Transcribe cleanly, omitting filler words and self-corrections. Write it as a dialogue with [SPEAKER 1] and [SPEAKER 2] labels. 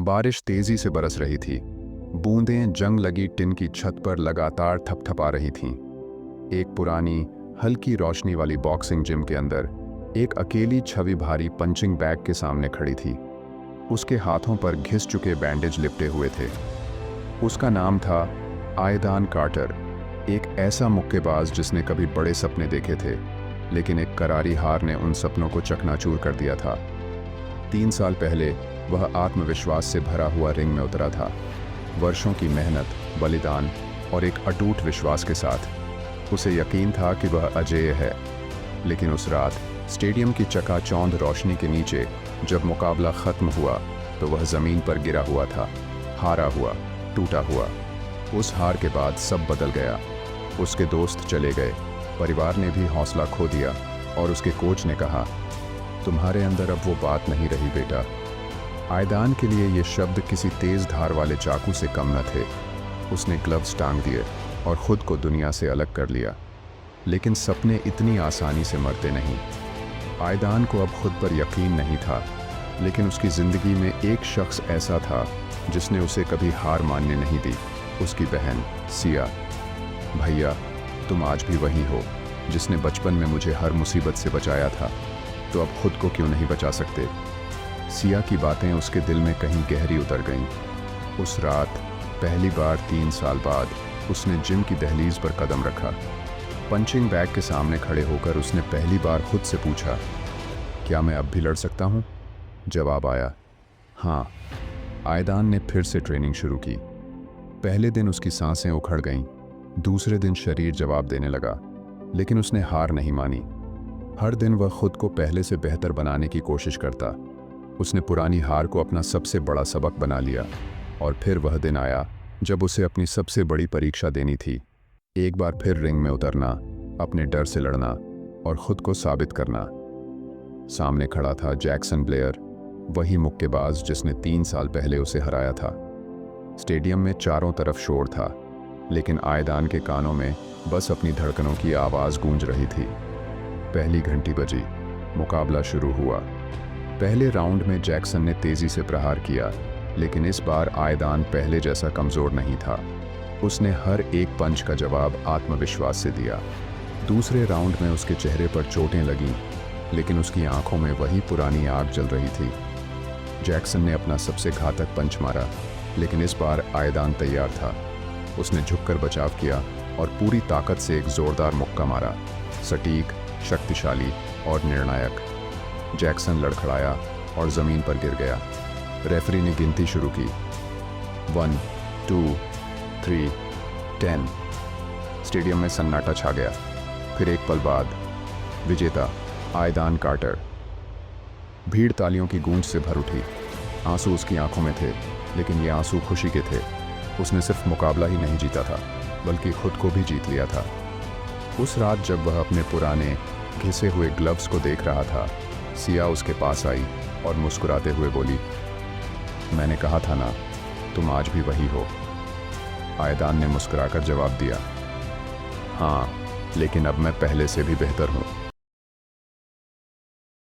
[SPEAKER 1] बारिश तेजी से बरस रही थी। बूंदें जंग लगी टिन की छत पर लगातार थपथपा रही थीं। एक पुरानी हल्की रोशनी वाली बॉक्सिंग जिम के अंदर एक अकेली छवि भारी पंचिंग बैग के सामने खड़ी थी। उसके हाथों पर घिस चुके बैंडेज लिपटे हुए थे। उसका नाम था आयदान कार्टर, एक ऐसा मुक्केबाज जिसने कभी बड़े सपने देखे थे, लेकिन एक करारी हार ने उन सपनों को चकनाचूर कर दिया था। 3 साल पहले वह आत्मविश्वास से भरा हुआ रिंग में उतरा था, वर्षों की मेहनत, बलिदान और एक अटूट विश्वास के साथ। उसे यकीन था कि वह अजेय है, लेकिन उस रात स्टेडियम की चकाचौंध रोशनी के नीचे जब मुकाबला खत्म हुआ तो वह जमीन पर गिरा हुआ था, हारा हुआ, टूटा हुआ। उस हार के बाद सब बदल गया। उसके दोस्त चले गए, परिवार ने भी हौसला खो दिया और उसके कोच ने कहा, तुम्हारे अंदर अब वो बात नहीं रही बेटा। आयदान के लिए ये शब्द किसी तेज धार वाले चाकू से कम न थे। उसने ग्लव्स टांग दिए और खुद को दुनिया से अलग कर लिया। लेकिन सपने इतनी आसानी से मरते नहीं। आयदान को अब खुद पर यकीन नहीं था, लेकिन उसकी ज़िंदगी में एक शख्स ऐसा था जिसने उसे कभी हार मानने नहीं दी। उसकी बहन सिया। भैया, तुम आज भी वही हो जिसने बचपन में मुझे हर मुसीबत से बचाया था, तो अब खुद को क्यों नहीं बचा सकते? सिया की बातें उसके दिल में कहीं गहरी उतर गईं। उस रात पहली बार 3 साल बाद उसने जिम की दहलीज पर कदम रखा। पंचिंग बैग के सामने खड़े होकर उसने पहली बार खुद से पूछा, क्या मैं अब भी लड़ सकता हूँ? जवाब आया, हाँ। आयदान ने फिर से ट्रेनिंग शुरू की। पहले दिन उसकी सांसें उखड़ गईं, दूसरे दिन शरीर जवाब देने लगा, लेकिन उसने हार नहीं मानी। हर दिन वह खुद को पहले से बेहतर बनाने की कोशिश करता। उसने पुरानी हार को अपना सबसे बड़ा सबक बना लिया। और फिर वह दिन आया जब उसे अपनी सबसे बड़ी परीक्षा देनी थी। एक बार फिर रिंग में उतरना, अपने डर से लड़ना और खुद को साबित करना। सामने खड़ा था जैक्सन ब्लेयर, वही मुक्केबाज जिसने 3 साल पहले उसे हराया था। स्टेडियम में चारों तरफ शोर था, लेकिन आयदान के कानों में बस अपनी धड़कनों की आवाज़ गूंज रही थी। पहली घंटी बजी, मुकाबला शुरू हुआ। पहले राउंड में जैक्सन ने तेज़ी से प्रहार किया, लेकिन इस बार आयदान पहले जैसा कमज़ोर नहीं था। उसने हर एक पंच का जवाब आत्मविश्वास से दिया। दूसरे राउंड में उसके चेहरे पर चोटें लगीं, लेकिन उसकी आंखों में वही पुरानी आग जल रही थी। जैक्सन ने अपना सबसे घातक पंच मारा, लेकिन इस बार आयदान तैयार था। उसने झुककर बचाव किया और पूरी ताकत से एक जोरदार मुक्का मारा, सटीक, शक्तिशाली और निर्णायक। जैक्सन लड़खड़ाया और ज़मीन पर गिर गया। रेफरी ने गिनती शुरू की, 1, 2, 3, 10। स्टेडियम में सन्नाटा छा गया। फिर एक पल बाद, विजेता आयदान कार्टर। भीड़ तालियों की गूंज से भर उठी। आंसू उसकी आंखों में थे, लेकिन ये आंसू खुशी के थे। उसने सिर्फ मुकाबला ही नहीं जीता था, बल्कि खुद को भी जीत लिया था। उस रात जब वह अपने पुराने घिसे हुए ग्लव्स को देख रहा था, सिया उसके पास आई और मुस्कुराते हुए बोली, मैंने कहा था ना, तुम आज भी वही हो। आयदान ने मुस्कुराकर जवाब दिया, हाँ, लेकिन अब मैं पहले से भी बेहतर हूँ।